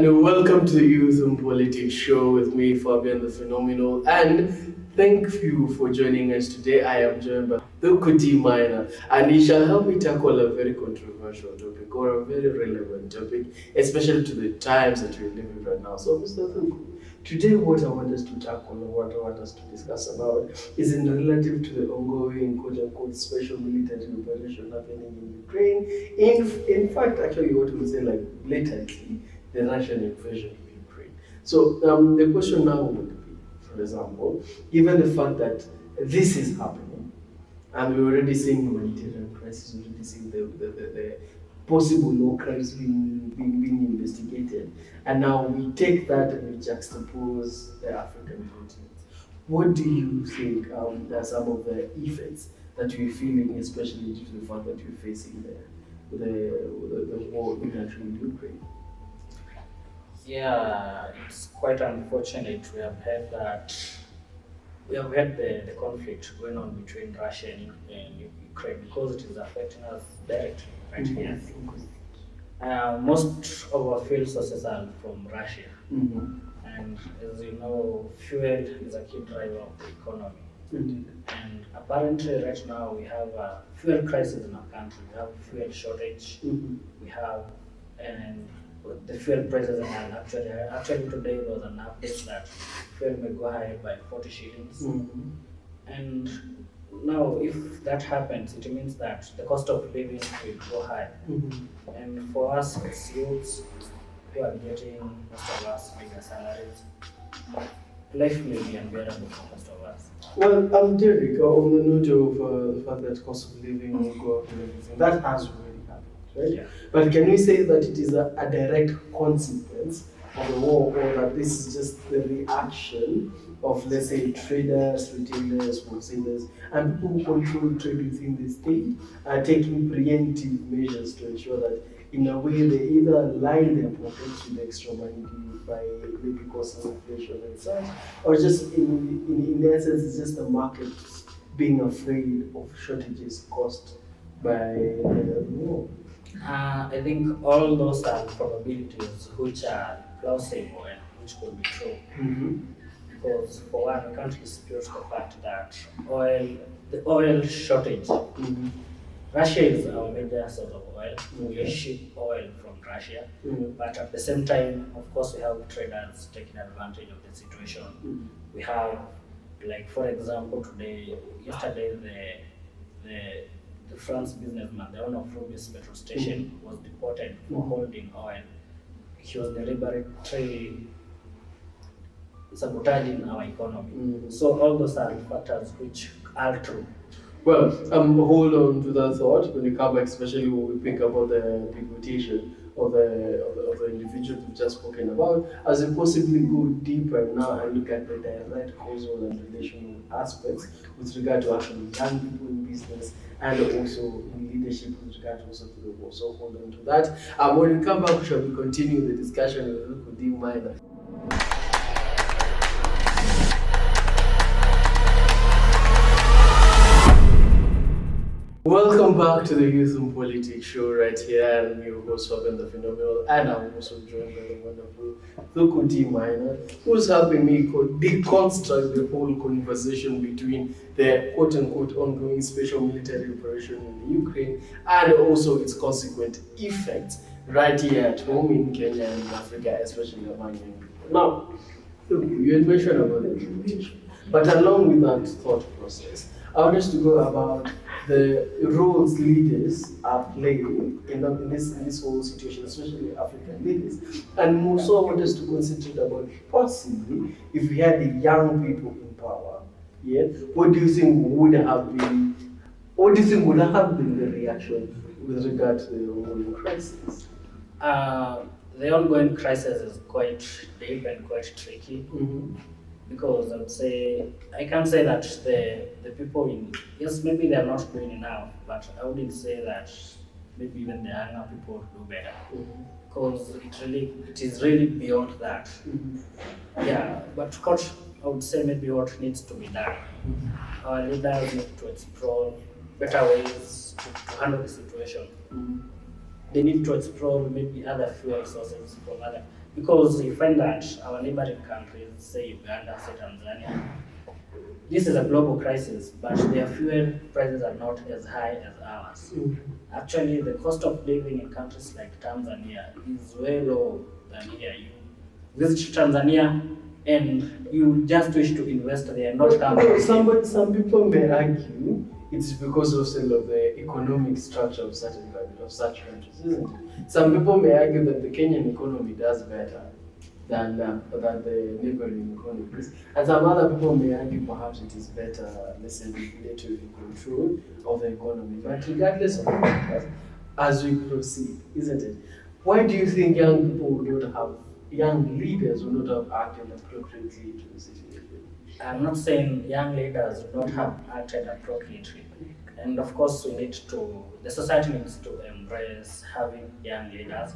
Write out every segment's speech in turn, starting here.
and welcome to the Youth and Politics Show with me, Fabian the Phenomenal. And thank you for joining us today. I am joined by the Kuti Minor, and he shall help me tackle a very controversial topic or a very relevant topic, especially to the times that we're living right now. So, Mr. Thuku, today what I want us to tackle or what I want us to discuss about is in relative to the ongoing quote-unquote special military operation happening in Ukraine. In fact, actually what we say like blatantly, the Russian invasion of Ukraine. So the question now would be, for example, given the fact that this is happening, and we're already seeing humanitarian crisis, we're already seeing the possible law crimes being investigated, and now we take that and we juxtapose the African continent. What do you think are some of the effects that we're feeling, especially due to the fact that we're facing the war in Ukraine? Yeah, it's quite unfortunate. We have had the conflict going on between Russia and Ukraine because it is affecting us directly right here. Most of our fuel sources are from Russia, and as you know, fuel is a key driver of the economy. And apparently, right now we have a fuel crisis in our country. We have fuel shortage. We have the fuel prices, and actually today there was an update that fuel may go high by 40 shillings. And now if that happens, it means that the cost of living will go high. And for us as youths who are getting, most of us, bigger salaries, life will be unbearable for most of us. Well, Derek, on the note of the fact that cost of living will go up and everything, that has already happened, right? Yeah. But can we say that it is a direct consequence of the war, or that this is just the reaction of, let's say, traders, retailers, wholesalers, and people who control trade within the state are taking preemptive measures to ensure that, in a way, they either line their pockets with extra money by maybe causing inflation and such, or just in essence, it's just the market being afraid of shortages caused by the war. I think all those are probabilities which are plausible and which could be true. Because for one, we can't dispute the fact that the oil shortage. Russia is our major source of oil. We ship oil from Russia, but at the same time, of course, we have traders taking advantage of the situation. We have, like for example, yesterday, the France businessman, the owner of Rubis petrol station, was deported for holding oil. He was deliberately sabotaging our economy. So all those are factors which are true. Well, hold on to that thought when we come back, especially when we think about the deportation of the individuals we've just spoken about, as we possibly go deeper now and look at the direct causal and relational aspects with regard to actually young people in business and also in leadership with regard also to the war. So hold on to that. When we come back, we shall be continuing the discussion with Kuti Minor. Welcome back to the Youth and Politics Show right here. I'm your host, Fabian the Phenomenal, and I'm also joined by the wonderful Kuti Minor, who's helping me deconstruct the whole conversation between the quote-unquote ongoing special military operation in Ukraine and also its consequent effects right here at home in Kenya and in Africa, especially among young people. Now, look, you had mentioned about the implementation, but along with that thought process, I want us to go about the roles leaders are playing in this whole situation, especially African leaders. And more so, I want us to concentrate about possibly if we had the young people in power, what do you think would have been the reaction with regard to the ongoing crisis? The ongoing crisis is quite deep and quite tricky. Because I can't say that the people yes, maybe they're not doing enough, but I wouldn't say that maybe even the younger people do better. Because it is really beyond that. Yeah, but what I would say maybe what needs to be done. Our leaders need to explore better ways to handle the situation. They need to explore maybe other fuel sources from other Because you find that our neighboring countries, say Uganda, say Tanzania, this is a global crisis, but their fuel prices are not as high as ours. Actually, the cost of living in countries like Tanzania is way low than here. You visit Tanzania and you just wish to invest there, not come. Some people may argue it's because also of the economic structure of such countries, isn't it? Some people may argue that the Kenyan economy does better than the neighboring economies, and some other people may argue perhaps it is better, let's say, regulatory control of the economy. But regardless of that, as we proceed, isn't it? Why do you think young people would not have, young leaders would not have acted appropriately to the situation? I'm not saying young leaders would not have acted appropriately. And of course, the society needs to embrace having young leaders.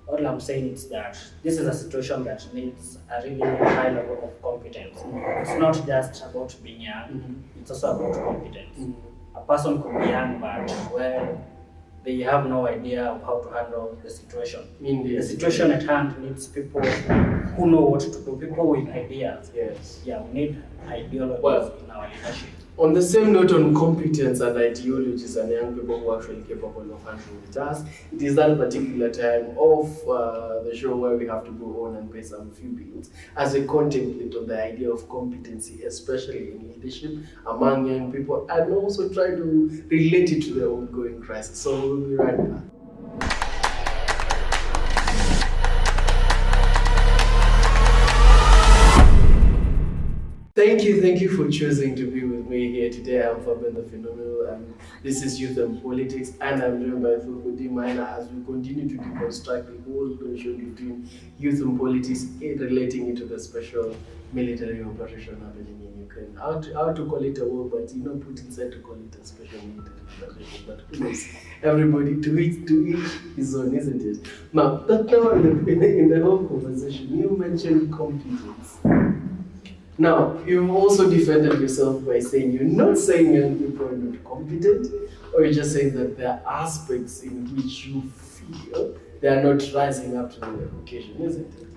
All I'm saying is that this is a situation that needs a really high level of competence. It's not just about being young, it's also about competence. A person could be young, but well, they have no idea of how to handle the situation. The situation at hand needs people who know what to do, people with ideas. Yes. Yeah, we need ideologies in our leadership. On the same note on competence and ideologies and young people who are actually capable of handling the task, it is that particular time of the show where we have to go on and pay some few bills as we contemplate on the idea of competency, especially in leadership among young people, and also try to relate it to the ongoing crisis. So we'll be right back. Thank you for choosing to be with me here today. I'm Fabian the Phenomenal, and this is Youth and Politics, and I'm joined by Café Channel as we continue to deconstruct the whole relation between youth and politics, relating it to the special military operation happening in Ukraine. How to call it a war, but put inside to call it a special military operation. But who knows? Everybody to each his own, isn't it? Now, in the whole conversation, you mentioned competence. Now, you've also defended yourself by saying you're not saying young people are not competent, or you're just saying that there are aspects in which you feel they are not rising up to the occasion, isn't it?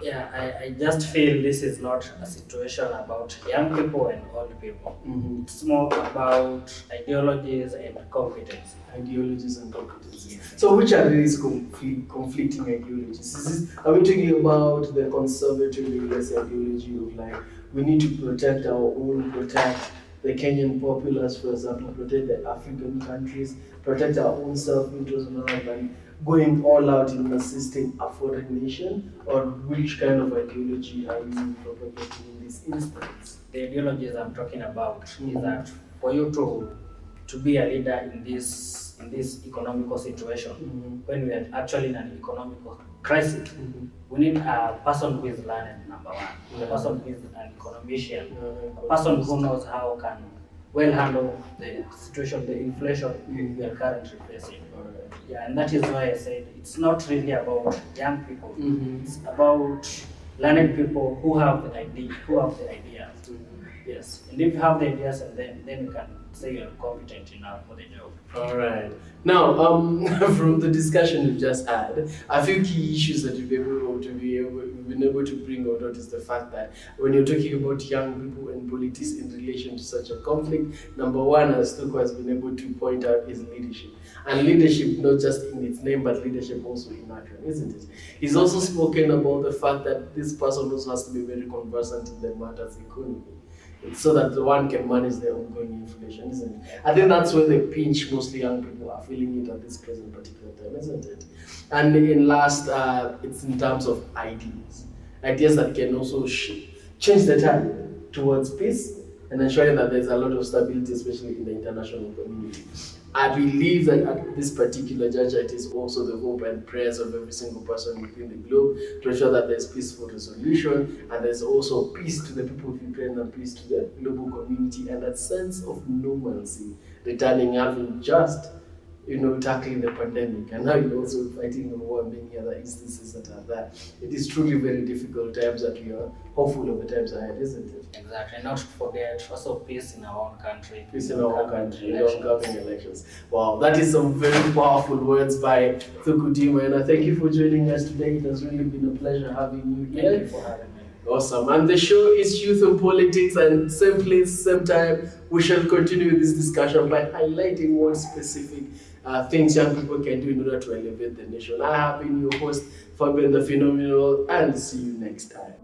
Yeah, I just feel this is not a situation about young people and old people. It's more about ideologies and competence. Ideologies and competence. Yes. So which are these conflicting ideologies? Are we talking about the conservative ideology of like, we need to protect our own, protect the Kenyan populace, for example, protect the African countries, protect our own self-interest rather than going all out in assisting a foreign nation? Or which kind of ideology are you propagating in this instance? The ideologies I'm talking about is that for you to be a leader in this economical situation, when we are actually in an economical crisis, we need a person who is learned, number one, a person who is an economician, a person who knows how can well handle the situation, the inflation we are currently facing. Yeah, and that is why I said it's not really about young people. It's about learned people who have the ideas. Yes, and if you have the ideas, and then you can say you're competent enough for the job. All right. Now, from the discussion we've just had, a few key issues that we've been able to bring out is the fact that when you're talking about young people and politics in relation to such a conflict, number one, as Tuko has been able to point out, is leadership. And leadership, not just in its name, but leadership also in action, isn't it? He's also spoken about the fact that this person also has to be very conversant in the matters economy, so that the one can manage their ongoing inflation, isn't it? I think that's where the pinch mostly young people are feeling it at this present particular time, isn't it? And in last, it's in terms of ideas that can also change the tide towards peace and ensuring that there's a lot of stability, especially in the international community. I believe that at this particular juncture, it is also the hope and prayers of every single person within the globe to ensure that there's peaceful resolution, and there's also peace to the people of Ukraine and peace to the global community, and that sense of normalcy returning, having just tackling the pandemic, and now you're also fighting the war and many other instances that are there. It is truly very difficult times that we are hopeful of the times ahead, isn't it? Exactly. Not to forget also peace in our own country. Peace in our own country, upcoming elections. Wow, that is some very powerful words by Thukudima, and I thank you for joining us today. It has really been a pleasure having you here. Thank you for having me. Awesome. And the show is Youth and Politics, and same place, same time, we shall continue this discussion by highlighting what specific things young people can do in order to elevate the nation. I have been your host, Fabian the Phenomenal, and see you next time.